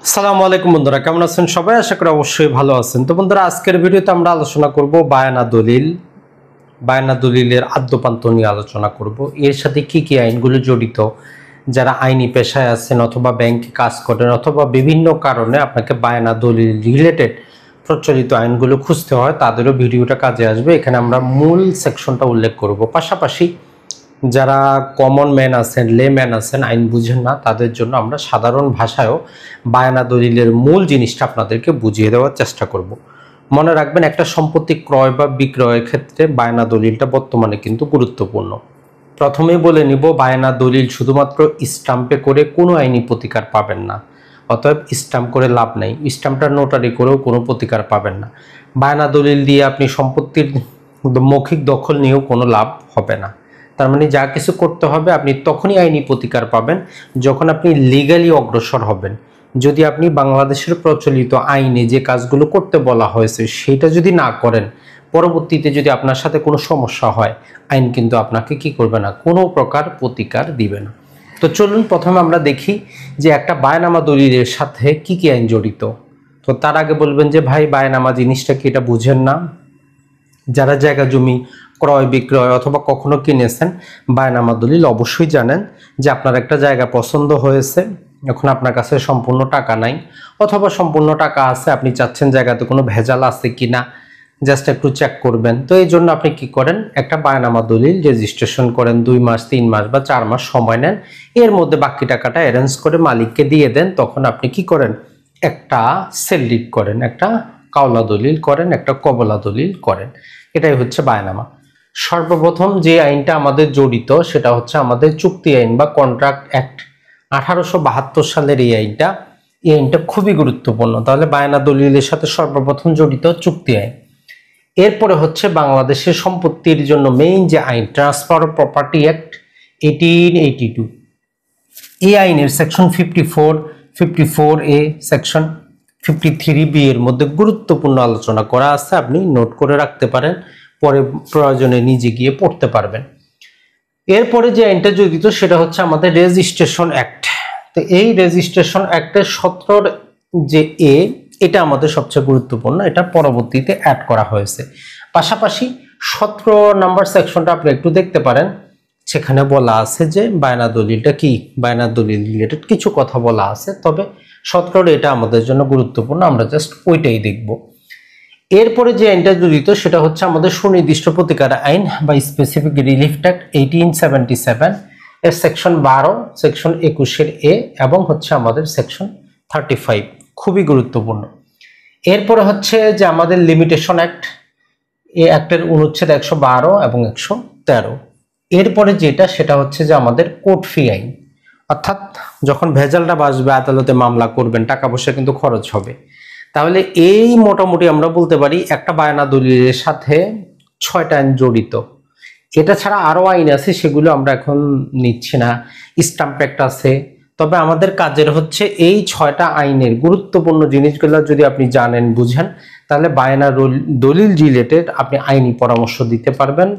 আসসালামু আলাইকুম বন্ধুরা, কেমন আছেন সবাই? আশা করি অবশ্যই ভালো আছেন। তো বন্ধুরা, আজকের ভিডিওতে আমরা আলোচনা করব বায়না দলিলের আদ্যোপান্ত নিয়ে আলোচনা করব। এর সাথে কি কি আইনগুলো জড়িত, যারা আইনি পেশায় আছেন অথবা ব্যাংকে কাজ করেন অথবা বিভিন্ন কারণে আপনাকে বায়না দলিল রিলেটেড প্রচলিত আইনগুলো খুঁজতে হয়, তাদেরও ভিডিওটা কাজে আসবে। এখানে আমরা মূল সেকশনটা উল্লেখ করব, পাশাপাশি যারা কমন ম্যান আছেন, লেম্যান আছেন, আইন বুঝেন না, তাদের জন্য আমরা সাধারণ ভাষায়ও বায়না দলিলের মূল জিনিসটা আপনাদেরকে বুঝিয়ে দেওয়ার চেষ্টা করব। মনে রাখবেন, একটা সম্পত্তি ক্রয় বা বিক্রয়ের ক্ষেত্রে বায়না দলিলটা বর্তমানে কিন্তু গুরুত্বপূর্ণ। প্রথমেই বলে নিব, বায়না দলিল শুধুমাত্র স্টাম্পে করে কোনো আইনি প্রতিকার পাবেন না। অতএব স্টাম্প করে লাভ নেই, স্টাম্পটা নোটারি করেও কোনো প্রতিকার পাবেন না। বায়না দলিল দিয়ে আপনি সম্পত্তির মৌখিক দখল নিয়েও কোনো লাভ হবে না। তার মানে যা কিছু করতে হবে, আপনি তখনই আইনি প্রতিকার পাবেন যখন আপনি লিগ্যালি অগ্রসর হবেন। যদি আপনি বাংলাদেশের প্রচলিত আইনে যে কাজগুলো করতে বলা হয়েছে সেটা যদি না করেন, পরবর্তীতে যদি আপনার সাথে কোনো সমস্যা হয়, আইন কিন্তু আপনাকে কি করবে না, কোনো প্রকার প্রতিকার দিবে না। তো চলুন প্রথমে আমরা দেখি যে একটা বায়নামা দলিলের সাথে কি কি আইন জড়িত। তো তার আগে বলবেন যে ভাই, বায়নামা জিনিসটা কি, এটা বুঝেন না? যারা জায়গা জমি ক্রয় বিক্রয় অথবা কখনো কিনেছেন, বায়নামা দলিল অবশ্যই জানেন যে আপনার একটা জায়গা পছন্দ হয়েছে, এখন আপনার কাছে সম্পূর্ণ টাকা নাই অথবা সম্পূর্ণ টাকা আছে, আপনি চাচ্ছেন জায়গাতে কোনো ভেজাল আছে কিনা জাস্ট একটু চেক করবেন। তো এই জন্য আপনি কি করেন, একটা বায়নামা দলিল রেজিস্ট্রেশন করেন, 2 মাস 3 মাস বা 4 মাস সময় নেন, এর মধ্যে বাকি টাকাটা অ্যারেঞ্জ করে মালিককে দিয়ে দেন। তখন আপনি কি করেন, একটা সেল ডিড করেন, একটা কাওলা দলিল করেন, একটা কবলা দলিল করেন। এটাই হচ্ছে বায়নামা। সর্বপ্রথম যে আইনটা আমাদের জড়িত সেটা হচ্ছে আমাদের চুক্তি আইন বা কন্ট্রাক্ট অ্যাক্ট 1872 সালের এই আইনটা খুবই গুরুত্বপূর্ণ। তাহলে বায়না দলিলের সাথে সর্বপ্রথম জড়িত চুক্তি আইন। এরপরে হচ্ছে বাংলাদেশের সম্পত্তির জন্য মেইন যে আইন, ট্রান্সফার অফ প্রপার্টি অ্যাক্ট 1882। এই আইনের সেকশন 54A, সেকশন 53B এর মধ্যে গুরুত্বপূর্ণ আলোচনা করা আছে, আপনি নোট করে রাখতে পারেন, পরে প্রয়োজনে নিজে গিয়ে পড়তে পারবেন। এরপরে যে আইনটা জড়িত সেটা হচ্ছে আমাদের রেজিস্ট্রেশন অ্যাক্ট। তো এই রেজিস্ট্রেশন অ্যাক্টের 17 যে এটা আমাদের সবচেয়ে গুরুত্বপূর্ণ, এটা পরবর্তীতে অ্যাড করা হয়েছে। পাশাপাশি 17 নম্বর সেকশনটা আপনি একটু দেখতে পারেন, সেখানে বলা আছে যে বায়না দলিলটা কি, বায়না দলিল রিলেটেড কিছু কথা বলা আছে, তবে 17 এটা আমাদের জন্য গুরুত্বপূর্ণ, আমরা জাস্ট ওইটাই দেখব। এরপরে যে আইনটা জড়িত সেটা হচ্ছে আমাদের সুনির্দিষ্ট প্রতিকার আইন বা স্পেসিফিক রিলিফ অ্যাক্ট 1877 এর সেকশন 12, সেকশন 21 এবং হচ্ছে আমাদের সেকশন 35, খুবই গুরুত্বপূর্ণ। এরপরে হচ্ছে যে আমাদের লিমিটেশন অ্যাক্ট, এই অ্যাক্টের অনুচ্ছেদ 112 এবং 113। এরপরে যেটা সেটা হচ্ছে যে আমাদের কোর্ট ফি আইন, অর্থাৎ যখন ভেজালটা বাসবে, আদালতে মামলা করবেন, টাকা পয়সা কিন্তু খরচ হবে। তাহলে এই মোটামুটি আমরা বলতে পারি একটা বায়না দলিলের সাথে 6টা আইন জড়িত। এটা ছাড়া আরো আইন আছে, সেগুলো আমরা এখন নিচ্ছি না। স্ট্যাম্প অ্যাক্ট আছে। তবে আমাদের কাজের হচ্ছে এই 6টা আইনের গুরুত্বপূর্ণ জিনিসগুলো যদি আপনি জানেন, বুঝেন, তাহলে বায়না দলিল রিলেটেড আপনি আইনি পরামর্শ দিতে পারবেন,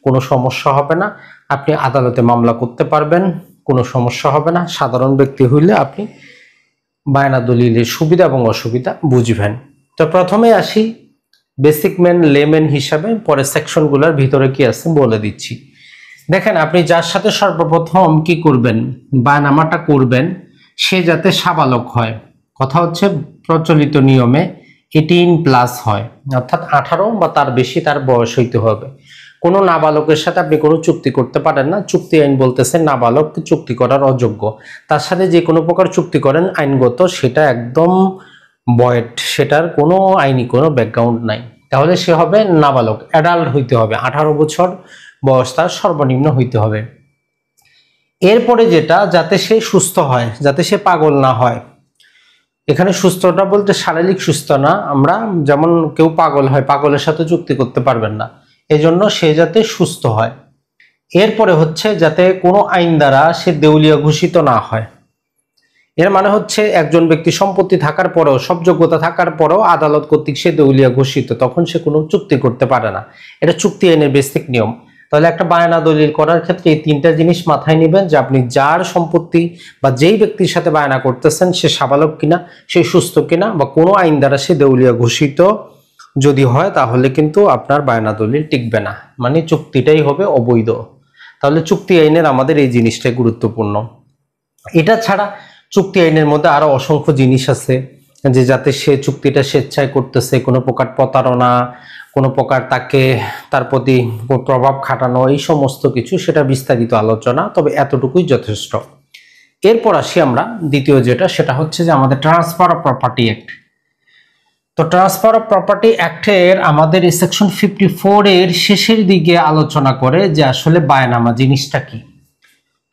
কোনো সমস্যা হবে না। আপনি আদালতে মামলা করতে পারবেন, কোনো সমস্যা হবে না। সাধারণ ব্যক্তি হইলে আপনি বায়না দলিলের সুবিধা এবং অসুবিধা বুঝবেন। তো প্রথমে আসি বেসিক ম্যান, লেম্যান হিসাবে, পরে সেকশনগুলোর ভিতরে কি আছে বলে দিচ্ছি। দেখেন, আপনি যার সাথে সর্বপ্রথম কি করবেন, বায়নামাটা করবেন, সে যাতে সাবালক হয়। কথা হচ্ছে প্রচলিত নিয়মে 18+ হয়, অর্থাৎ 18 বা তার বেশি তার বয়স হইতে হবে। কোনো নাবালকের সাথে আপনি কোনো চুক্তি করতে পারেন না। চুক্তি আইন বলতেছে নাবালক চুক্তি করার অযোগ্য। তার সাথে যে কোনো প্রকার চুক্তি করেন আইনগত, সেটা একদম বয়েড, সেটার কোনো আইনি কোনো ব্যাকগ্রাউন্ড নাই। তাহলে সে হবে নাবালক, অ্যাডাল্ট হইতে হবে, 18 বছর বয়স তার সর্বনিম্ন হইতে হবে। এরপরে যেটা, যাতে সে সুস্থ হয়, যাতে সে পাগল না হয়। এখানে সুস্থটা বলতে শারীরিক সুস্থ না, আমরা যেমন কেউ পাগল হয়, পাগলের সাথে চুক্তি করতে পারবেন না, এজন্য সে যাতে সুস্থ হয়। এরপরে হচ্ছে যাতে কোনো আইন দ্বারা সে দেউলিয়া ঘোষিত না হয়। এর মানে হচ্ছে একজন ব্যক্তি সম্পত্তি থাকার পরেও, সব যোগ্যতা থাকার পরেও আদালত কর্তৃক সে দেউলিয়া ঘোষিত, তখন সে কোনো চুক্তি করতে পারে না। এটা চুক্তি আইনের বেসিক নিয়ম। তাহলে একটা বায়না দলিল করার ক্ষেত্রে এই তিনটা জিনিস মাথায় নেবেন, যে আপনি যার সম্পত্তি বা যেই ব্যক্তির সাথে বায়না করতেছেন সে সাবালক কিনা, সে সুস্থ কিনা, বা কোনো আইন দ্বারা সে দেউলিয়া ঘোষিত যদি হয় তাহলে কিন্তু আপনার বায়না দলিল টিকবে না, মানে চুক্তিটাই হবে অবৈধ। তাহলে চুক্তি আইনের আমাদের এই জিনিসটাই গুরুত্বপূর্ণ। এটা ছাড়া চুক্তি আইনের মধ্যে আরো অসংখ্য জিনিস আছে, যে যাতে সে চুক্তিটা স্বেচ্ছায় করতেছে, কোনো প্রকার প্রতারণা, কোনো প্রকার তাকে তার প্রতি প্রভাব খাটানো, এই সমস্ত কিছু, সেটা বিস্তারিত আলোচনা, তবে এতটুকুই যথেষ্ট। এরপর আসি আমরা দ্বিতীয় যেটা, সেটা হচ্ছে যে আমাদের ট্রান্সফার অফ প্রপার্টি অ্যাক্ট। তো ট্রান্সফার অফ প্রপার্টি অ্যাক্টের আমাদের সেকশন 54 এর শেষের দিকে আলোচনা করে যে আসলে বায়নামা জিনিসটা কি।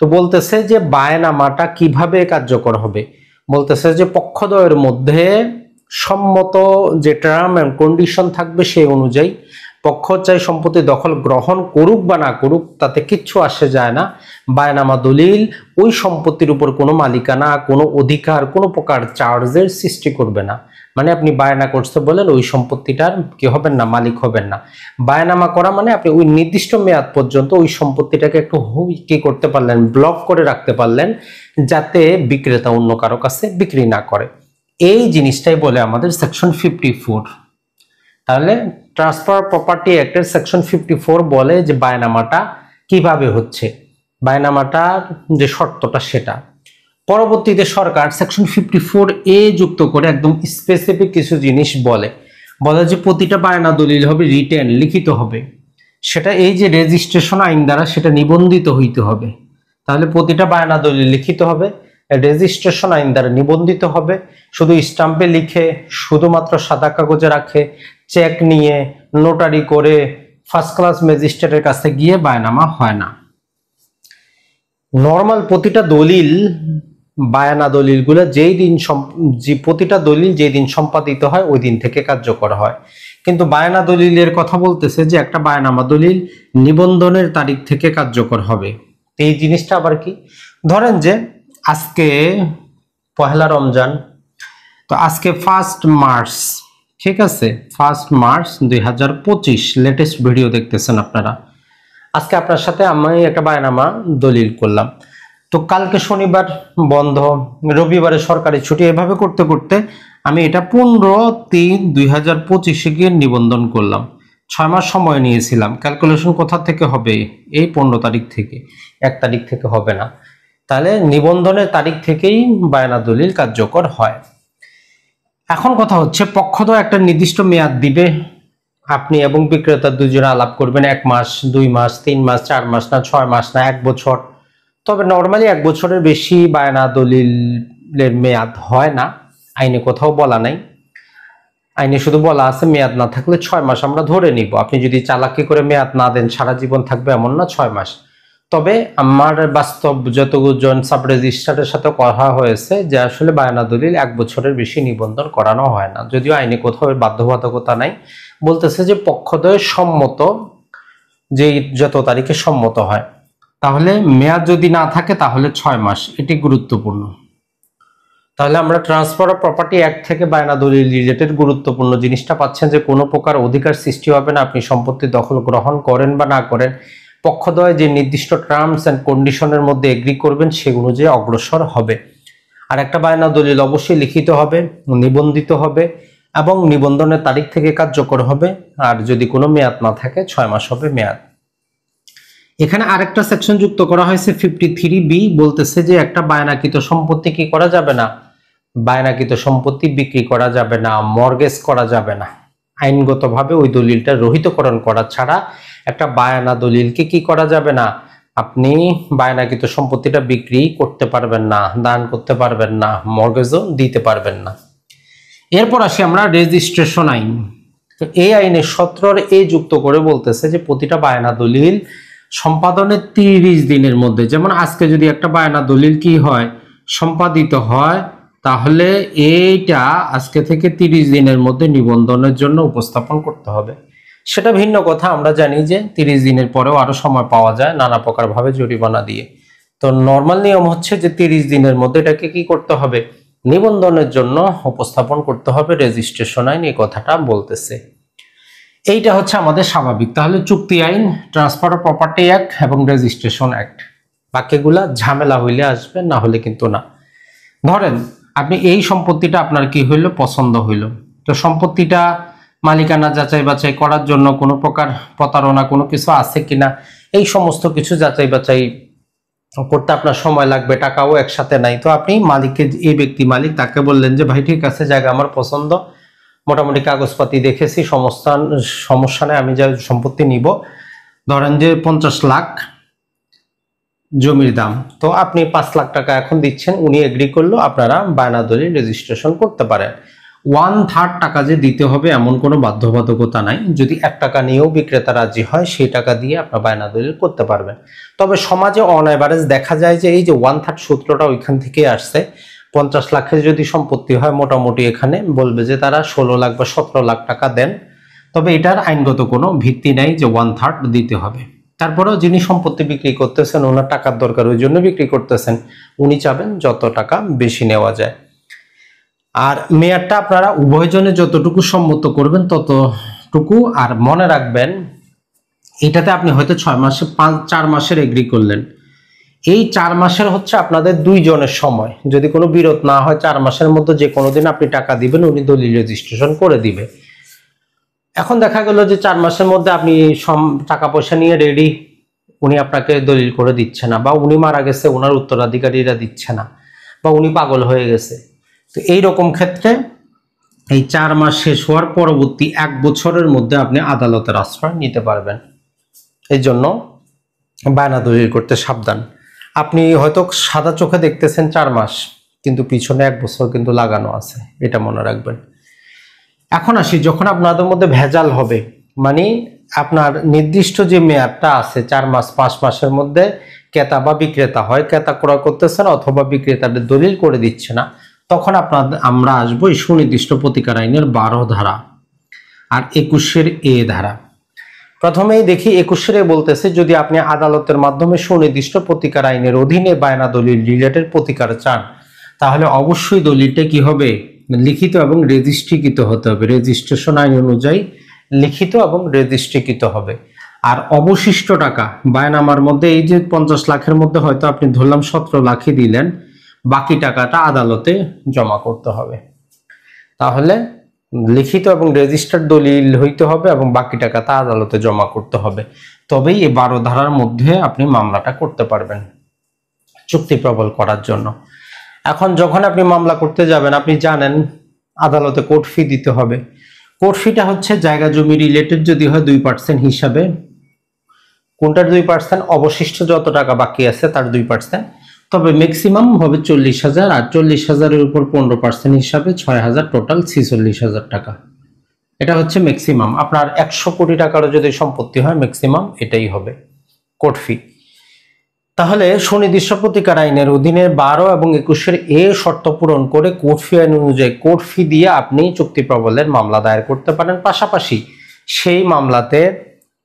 তো বলতেছে যে বায়নামাটা কিভাবে কার্যকর হবে, বলতেছে যে পক্ষদ্বয়ের মধ্যে সম্মত যে টার্ম এন্ড কন্ডিশন থাকবে সেই অনুযায়ী পক্ষ চাই সম্পত্তি দখল গ্রহণ করুক বা না করুক তাতে কিচ্ছু আসে যায় না। বায়নামা দলিল ওই সম্পত্তির উপর কোনো মালিকানা, কোনো অধিকার, কোনো প্রকার চার্জের সৃষ্টি করবে না। মানে আপনি বায়না করতে বলেন ওই সম্পত্তিটার কি হবেন না, মালিক হবেন না। বায়নামা করা মানে আপনি ওই নির্দিষ্ট মেয়াদ পর্যন্ত ওই সম্পত্তিটাকে একটু কি করতে পারলেন, ব্লক করে রাখতে পারলেন, যাতে বিক্রেতা অন্য কারো কাছে বিক্রি না করে। এই জিনিসটাই বলে আমাদের সেকশন 54। তাহলে ট্রান্সফার প্রপার্টি অ্যাক্টের সেকশন 54 বলে যে বায়নামাটা কিভাবে হচ্ছে, বায়নামাটার যে শর্তটা সেটা। পরবর্তীতে সরকার সেকশন 54A যুক্ত করে একদম স্পেসিফিক কিছু জিনিস বলে যে প্রতিটা বায়না দলিল হবে রিটেন, লিখিত হবে, সেটা এই যে রেজিস্ট্রেশন আইন দ্বারা সেটা নিবন্ধিত হইতে হবে। তাহলে প্রতিটা বায়না দলিল লিখিত হবে, রেজিস্ট্রেশন আইন দ্বারা নিবন্ধিত হবে। শুধু স্টাম্পে লিখে শুধুমাত্র সাদা কাগজে রাখে চেক নিয়ে নোটারি করে ফার্স্ট ক্লাস ম্যাজিস্ট্রেটের কাছে গিয়ে বায়নামা হয় না। নর্মাল প্রতিটা দলিল, বায়ানা দলিলগুলো যেই দিন প্রতিটা দলিল যেই দিন সম্পাদিত হয় ওই দিন থেকে কার্যকর হয়। কিন্তু বায়ানা দলিলের কথা বলতেছে যে একটা বায়নামা দলিল নিবন্ধনের তারিখ থেকে কার্যকর হবে। এই জিনিসটা আবার কি, ধরেন যে আজকে পহেলা রমজান, তো আজকে 1 মার্চ, ঠিক আছে, 1 মার্চ 2025 লেটেস্ট ভিডিও দেখতেছেন আপনারা। আজকে আপনার সাথে আমি একটা বায়নামা দলিল করলাম, তো কালকে শনিবার বন্ধ, রবিবারে সরকারি ছুটি, এভাবে করতে করতে আমি এটা 15/3/2025 গিয়ে নিবন্ধন করলাম। 6 মাস সময় নিয়েছিলাম। ক্যালকুলেশন কোথা থেকে হবে, এই 15 তারিখ থেকে, 1 তারিখ থেকে হবে না। তাহলে নিবন্ধনের তারিখ থেকেই বায়না দলিল কার্যকর হয়। এখন কথা হচ্ছে পক্ষদ্বয় একটা নির্দিষ্ট মেয়াদ দিবে, আপনি এবং বিক্রেতা দুজনে আলাপ করবেন, 1 মাস, 2 মাস, 3 মাস, 4 মাস না 6 মাস না 1 বছর। তবে নর্মালি 1 বছরের বেশি বায়না দলিলের মেয়াদ হয় না, আইনে কোথাও বলা নাই। আইনে শুধু বলা আছে মেয়াদ না থাকলে 6 মাস আমরা ধরে নিব। আপনি যদি চালাকি করে মেয়াদ না দেন সারা জীবন থাকবে এমন না, 6 মাস। তবে আমার বাস্তব যতজন সাব রেজিস্ট্রারের সাথে কথা হয়েছে যে আসলে বায়না দলিল 1 বছরের বেশি নিবন্ধন করানো হয় না, যদিও আইনে কোথাও বাধ্যবাধকতা নাই। বলতেছে যে পক্ষদ্বয়ের সম্মত, যে যত তারিখে সম্মত হয়। তাহলে মেয়াদ যদি না থাকে তাহলে 6 মাস, এটি গুরুত্বপূর্ণ। তাহলে আমরা ট্রান্সফার অফ প্রপার্টি অ্যাক্ট থেকে বায়না দলিল রিলেটেড গুরুত্বপূর্ণ জিনিসটা পাচ্ছেন, যে কোনো প্রকার অধিকার সৃষ্টি হবে না, আপনি সম্পত্তি দখল গ্রহণ করেন বা না করেন, পক্ষদ্বয় যে নির্দিষ্ট টার্মস এন্ড কন্ডিশনের মধ্যে এগ্রি করবেন সে অনুযায়ী অগ্রসর হবে। আর একটা বায়না দলিল অবশ্যই লিখিত হবে, নিবন্ধিত হবে এবং নিবন্ধনের তারিখ থেকে কার্যকর হবে। আর যদি কোনো মেয়াদ না থাকে 6 মাস হবে মেয়াদ। এখানে আরেকটা সেকশন যুক্ত করা হয়েছে 53B, বলতেছে যে একটা বায়নাকৃত সম্পত্তি কি করা যাবে না, বায়নাকৃত সম্পত্তি বিক্রি করা যাবে না, মর্গেজ করা যাবে না। আইনগতভাবে ওই দলিলটা রহিতকরণ করা ছাড়া একটা বায়না দলিলকে কি করা যাবে না, আপনি বায়নাকৃত সম্পত্তিটা বিক্রি করতে পারবেন না, দান করতে পারবেন না, মর্গেজও দিতে পারবেন না। এরপর আসি আমরা রেজিস্ট্রেশন আইন। তো এই আইনের 17A যুক্ত করে বলতেছে যে প্রতিটা বায়না দলিল সম্পাদনের 30 দিনের মধ্যে, যেমন আজকে যদি একটা বায়না দলিল কি হয় সম্পাদিত হয়, তাহলে এইটা আজকে থেকে 30 দিনের মধ্যে নিবন্ধনের জন্য উপস্থাপন করতে হবে। সেটা ভিন্ন কথা, আমরা জানি যে 30 দিনের পরেও আরো সময় পাওয়া যায় নানা প্রকার ভাবে জরিমানা দিয়ে। তো নর্মাল নিয়ম হচ্ছে যে 30 দিনের মধ্যে এটাকে কি করতে হবে, নিবন্ধনের জন্য উপস্থাপন করতে হবে। রেজিস্ট্রেশন আইন এই কথাটা বলতেছে। এইটা হচ্ছে আমাদের স্বাভাবিক। তাহলে চুক্তি আইন, ট্রান্সফার অফ প্রপার্টি অ্যাক্ট এবং রেজিস্ট্রেশন অ্যাক্ট, বাকিগুলা ঝামেলা হইলে আসবে, না হলে কিন্তু না। ধরেন আপনি এই সম্পত্তিটা আপনার কি হইলো, পছন্দ হইলো, তো সম্পত্তিটা মালিকানা যাচাই বাছাই করার জন্য কোনো প্রকার প্রতারণা কোনো কিছু আছে কিনা, এই সমস্ত কিছু যাচাই বাছাই করতে আপনার সময় লাগবে, টাকাও একসাথে নাই। তো আপনি মালিককে, এই ব্যক্তি মালিক, তাকে বললেন যে ভাই ঠিক আছে, জায়গা আমার পছন্দ, মোটামুটি কাগজপাতি দেখেছি, সমস্যা নেই, আমি যা সম্পত্তি নিব, ধরেন যে 50 লাখ জমির দাম, তো আপনি 5 লাখ টাকা এখন দিচ্ছেন, উনি এগ্রি করলো, আপনারা বায়না দলিল রেজিস্ট্রেশন করতে পারেন। 1/3 টাকা যে দিতে হবে এমন কোনো বাধ্যবাধকতা নাই, যদি 1 টাকা নিয়েও বিক্রেতা রাজি হয় সেই টাকা দিয়ে আপনার বায়না দলিল করতে পারবেন। তবে সমাজে অন এভারেজ দেখা যায় যে এই যে 1/3 সূত্রটা ওইখান থেকে আসছে। 50 লাখের যদি সম্পত্তি হয়, মোটামুটি এখানে বলবে যে তারা 16 লাখ বা 17 লাখ টাকা দেন, তবে এটার আইনগত কোনো ভিত্তি নাই যে 1/3 দিতে হবে। তারপরেও যিনি সম্পত্তি বিক্রি করতেছেন, ওনার টাকার দরকার, ওই জন্য বিক্রি করতেছেন, উনি চাবেন যত টাকা বেশি নেওয়া যায়। আর মেয়াদটা আপনারা উভয়জনে যতটুকু সম্মত করবেন ততটুকু। আর মনে রাখবেন, এটাতে আপনি হয়তো 6 মাসে 4 মাসের এগ্রি করলেন, এই 4 মাসের হচ্ছে আপনাদের দুইজনের সময়, যদি কোনো বিরোধ না হয় 4 মাসের মধ্যে যে কোনো দিন আপনি টাকা দিবেন, উনি দলিল রেজিস্ট্রেশন করে দিবে। এখন দেখা গেল যে 4 মাসের মধ্যে আপনি টাকা পয়সা নিয়ে রেডি, উনি আপনাকে দলিল করে দিচ্ছে না, বা উনি মারা গেছে, ওনার উত্তরাধিকারীরা দিচ্ছে না, বা উনি পাগল হয়ে গেছে। তো এইরকম ক্ষেত্রে এই 4 মাস শেষ হওয়ার পরবর্তী 1 বছরের মধ্যে আপনি আদালতের আশ্রয় নিতে পারবেন। এই জন্য বায়না দলিল করতে সাবধান। আপনি হয়তো সাদা চোখে দেখতেছেন 4 মাস, কিন্তু পিছনে 1 বছর কিন্তু লাগানো আছে, এটা মনে রাখবেন। এখন আসি, যখন আপনাদের মধ্যে ভেজাল হবে, মানে আপনার নির্দিষ্ট যে মেয়াদটা আছে 4 মাস 5 মাসের মধ্যে ক্রেতা বা বিক্রেতা, হয় ক্রেতা ক্রয় করতেছে না অথবা বিক্রেতাদের দলিল করে দিচ্ছে না, তখন আমরা আসবো এই সুনির্দিষ্ট প্রতিকার আইনের 12 ধারা আর 21-এর এ ধারা। প্রথমেই দেখি 21-এর বলতেছে, যদি আপনি আদালতের মাধ্যমে সুনির্দিষ্ট প্রতিকার আইনের অধীনে বায়না দলিল রিলেটেড প্রতিকার চান, তাহলে অবশ্যই দলিলটা কি হবে, লিখিত এবং রেজিস্ট্রিকৃত হতে হবে। রেজিস্ট্রেশন আইন অনুযায়ী লিখিত এবং রেজিস্ট্রিকৃত হবে। আর অবশিষ্ট টাকা বায়নামার মধ্যে, এই যে 50 লাখের মধ্যে হয়তো আপনি ধরলাম 17 লাখই দিলেন, বাকি টাকাটা আদালতে জমা করতে হবে। তাহলে লিখিত এবং রেজিস্টার্ড দলিল হইতে হবে এবং বাকি টাকাটা আদালতে জমা করতে হবে, তবেই এই 12 ধারার মধ্যে আপনি মামলাটা করতে পারবেন চুক্তি প্রবল করার জন্য। এখন যখন আপনি মামলা করতে যাবেন, আপনি জানেন আদালতে কোর্ট ফি দিতে হবে। কোর্ট ফিটা হচ্ছে জায়গা জমি রিলেটেড যদি হয় 2% হিসাবে। কোনটার 2%? অবশিষ্ট যত টাকা বাকি আছে তার 2%, তবে ম্যাক্সিমাম হবে 40,000, আর 40,000-এর উপর 15% হিসাবে 6,000, টোটাল 46,000 টাকা। এটা হচ্ছে ম্যাক্সিমাম। আপনার 100 কোটি টাকারও যদি সম্পত্তি হয়, ম্যাক্সিমাম এটাই হবে কোর্ট ফি। তাহলে সুনির্দিষ্ট প্রতিকার আইনের অধীনে 12 এবং 21-এর এ শর্ত পূরণ করে কোর্ট ফি আইন অনুযায়ী কোর্ট ফি দিয়ে আপনি চুক্তি প্রবলের মামলা দায়ের করতে পারেন। পাশাপাশি সেই মামলাতে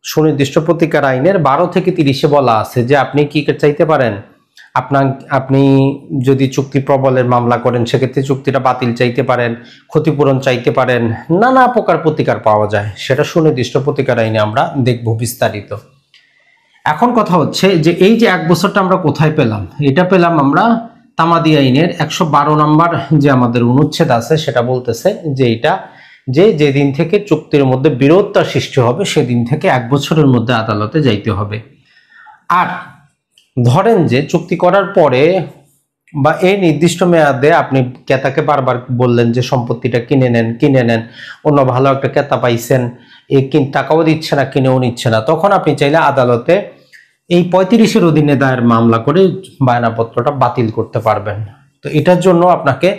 সুনির্দিষ্ট প্রতিকার আইনের 12 থেকে 30-এ বলা আছে যে আপনি কি চাইতে পারেন, আপনি যদি চুক্তি প্রবলের মামলা করেন, সেক্ষেত্রে চুক্তিটা বাতিল চাইতে পারেন, ক্ষতিপূরণ চাইতে পারেন, নানা প্রকার প্রতিকার পাওয়া যায়। সেটা সুনির্দিষ্ট প্রতিকার আইনে আমরা দেখব বিস্তারিত। এখন কথা হচ্ছে যে এই যে 1 বছরটা আমরা কোথায় পেলাম, এটা পেলাম আমরা তামাদি আইনের 112 নম্বর যে আমাদের অনুচ্ছেদ আছে, সেটা বলতেছে যে এটা যেদিন থেকে চুক্তির মধ্যে বিরোধতা সৃষ্টি হবে, সেদিন থেকে 1 বছরের মধ্যে আদালতে যাইতে হবে। আর ধরেন যে চুক্তি করার পরে বা এই নির্দিষ্ট মেয়াদে আপনি ক্রেতাকে বারবার বললেন যে সম্পত্তিটা কিনে নেন, অন্য ভালো একটা ক্রেতা পাইছেন, টাকাও দিচ্ছে না, কিনেও নিচ্ছে না, তখন আপনি চাইলে আদালতে এই 35-এর অধীনে দায়ের মামলা করে বায়নাপত্রটা বাতিল করতে পারবেন। তো এটার জন্য আপনাকে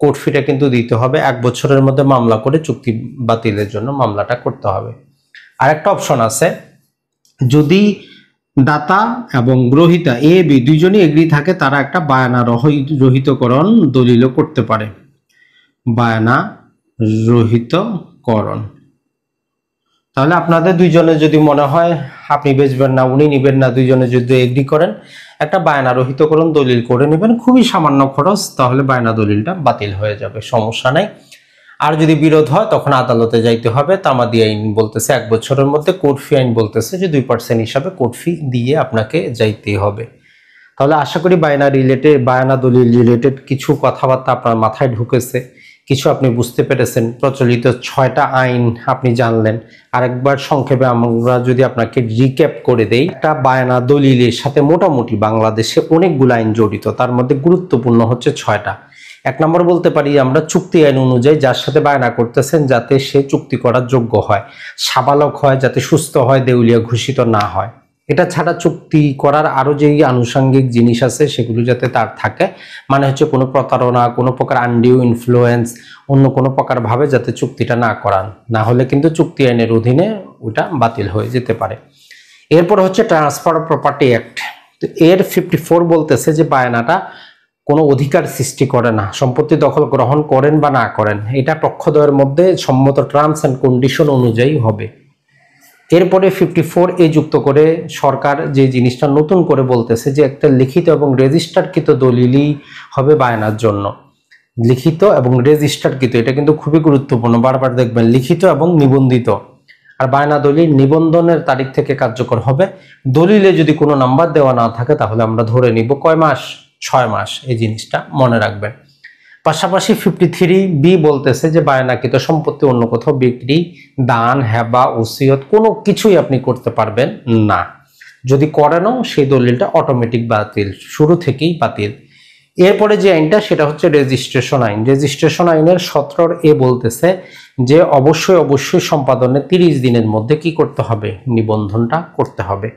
কোর্ট ফিটা কিন্তু দিতে হবে। 1 বছরের মধ্যে মামলা করে চুক্তি বাতিলের জন্য মামলাটা করতে হবে। আর একটা অপশন আছে, যদি দাতা এবং গ্রহীতা এ বি দুইজনই এগ্রি থাকে, তারা একটা বায়না রহিতকরণ দলিলও করতে পারে। বায়না রহিতকরণ, তাহলে আপনাদের দুইজনে যদি মনে হয় আপনি বেচবেন না, উনি নিবেন না, দুইজনে যদি এগ্রি করেন, একটা বায়না রহিতকরণ দলিল করে নেবেন, খুবই সামান্য খরচ, তাহলে বায়না দলিলটা বাতিল হয়ে যাবে, সমস্যা নাই। আর যদি বিরোধ হয় তখন আদালতে যাইতে হবে। তামাদি আইন বলতেছে 1 বছরের মধ্যে, কোর্ট ফি আইন বলতেছে যে 2% হিসাবে কোর্ট ফি দিয়ে আপনাকে যাইতে হবে। তাহলে আশা করি বায়না দলিল রিলেটেড কিছু কথাবার্তা আপনার মাথায় ঢুকেছে, কিছু আপনি বুঝতে পেরেছেন। প্রচলিত 6টা আইন আপনি জানলেন। আরেকবার সংক্ষেপে আমরা যদি আপনাকে রিক্যাপ করে দেই, একটা বায়না দলিলের সাথে মোটামুটি বাংলাদেশে অনেকগুলো আইন জড়িত, তার মধ্যে গুরুত্বপূর্ণ হচ্ছে 6টা। 1 নম্বর বলতে পারি আমরা চুক্তি আইন অনুযায়ী যার সাথে বায়না করতেছেন যাতে সে চুক্তি করার যোগ্য হয়, সাবালক হয়, যাতে সুস্থ হয়, দেউলিয়া ঘোষিত না হয়। এটা ছাড়া চুক্তি করার আরো যেই আনুষঙ্গিক জিনিস আছে সেগুলো যাতে তার থাকে, মানে হচ্ছে কোনো প্রতারণা, কোনো প্রকার আনডিউ ইনফ্লুয়েন্স, অন্য কোনো প্রকার ভাবে যাতে চুক্তিটা না করান, না হলে কিন্তু চুক্তি আইনের অধীনে ওটা বাতিল হয়ে যেতে পারে। এরপর হচ্ছে ট্রান্সফার অফ প্রপার্টি অ্যাক্ট। তো এর 54 বলতেছে যে বায়নাটা কোনো অধিকার সৃষ্টি করে না, সম্পত্তি দখল গ্রহণ করেন বা না করেন এটা পক্ষদ্বয়ের মধ্যে সম্মত টার্মস অ্যান্ড কন্ডিশন অনুযায়ী হবে। এরপরে 54 এ যুক্ত করে সরকার যে জিনিসটা নতুন করে বলতেছে যে একটা লিখিত এবং রেজিস্টারকৃত দলিলই হবে বায়নার জন্য। লিখিত এবং রেজিস্টারকৃত, এটা কিন্তু খুবই গুরুত্বপূর্ণ, বারবার দেখবেন লিখিত এবং নিবন্ধিত। আর বায়না দলিল নিবন্ধনের তারিখ থেকে কার্যকর হবে। দলিলে যদি কোনো নাম্বার দেওয়া না থাকে তাহলে আমরা ধরে নিব কয় মাস, 6 মাস। এই জিনিসটা মনে রাখবেন। পাশাপাশি 53B বলতেছে যে বায়নাকৃত সম্পত্তি অন্য কোথাও বিক্রি, দান, হেবা, ওসিয়ত কোনো কিছুই আপনি করতে পারবেন না। যদি করেনও সেই দলিলটা অটোমেটিক বাতিল, শুরু থেকেই বাতিল। এরপরে যে আইনটা সেটা হচ্ছে রেজিস্ট্রেশন আইন। রেজিস্ট্রেশন আইনের 17 বলতেছে যে অবশ্যই সম্পাদনে 30 দিনের মধ্যে কি করতে হবে, নিবন্ধনটা করতে হবে।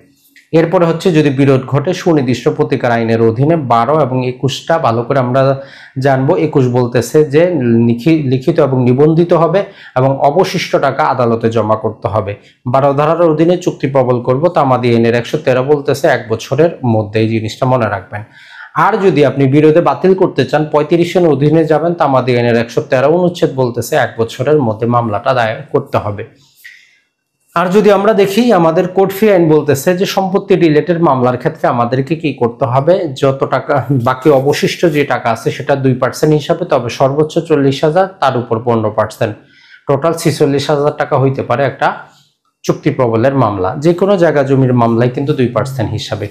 এরপরে হচ্ছে যদি বিরোধ ঘটে সুনির্দিষ্ট প্রতিকার আইনের অধীনে 12 এবং 21টা ভালো করে আমরা জানবো। 21 বলতেছে যে লিখিত এবং নিবন্ধিত হবে এবং অবশিষ্ট টাকা আদালতে জমা করতে হবে। 12 ধারার অধীনে চুক্তি প্রবল করবো, তামাদি আইনের 113 বলতেছে 1 বছরের মধ্যে। এই জিনিসটা মনে রাখবেন। আর যদি আপনি বিরোধে বাতিল করতে চান 35-এর অধীনে যাবেন, তামাদি আইনের 113 অনুচ্ছেদ বলতেছে 1 বছরের মধ্যে মামলাটা দায়ের করতে হবে। আর যদি আমরা দেখি আমাদের কোর্ট ফি আইন বলতেছে যে সম্পত্তি রিলেটেড মামলার ক্ষেত্রে আমাদেরকে কি করতে হবে, যত টাকা বাকি অবশিষ্ট যে টাকা আছে সেটা 2% হিসাবে, তবে সর্বোচ্চ 40,000, তার উপর 15%, টোটাল 46,000 টাকা হইতে পারে একটা চুক্তি প্রবলের মামলা। যে কোনো জায়গা জমির মামলায় কিন্তু 2% হিসাবে।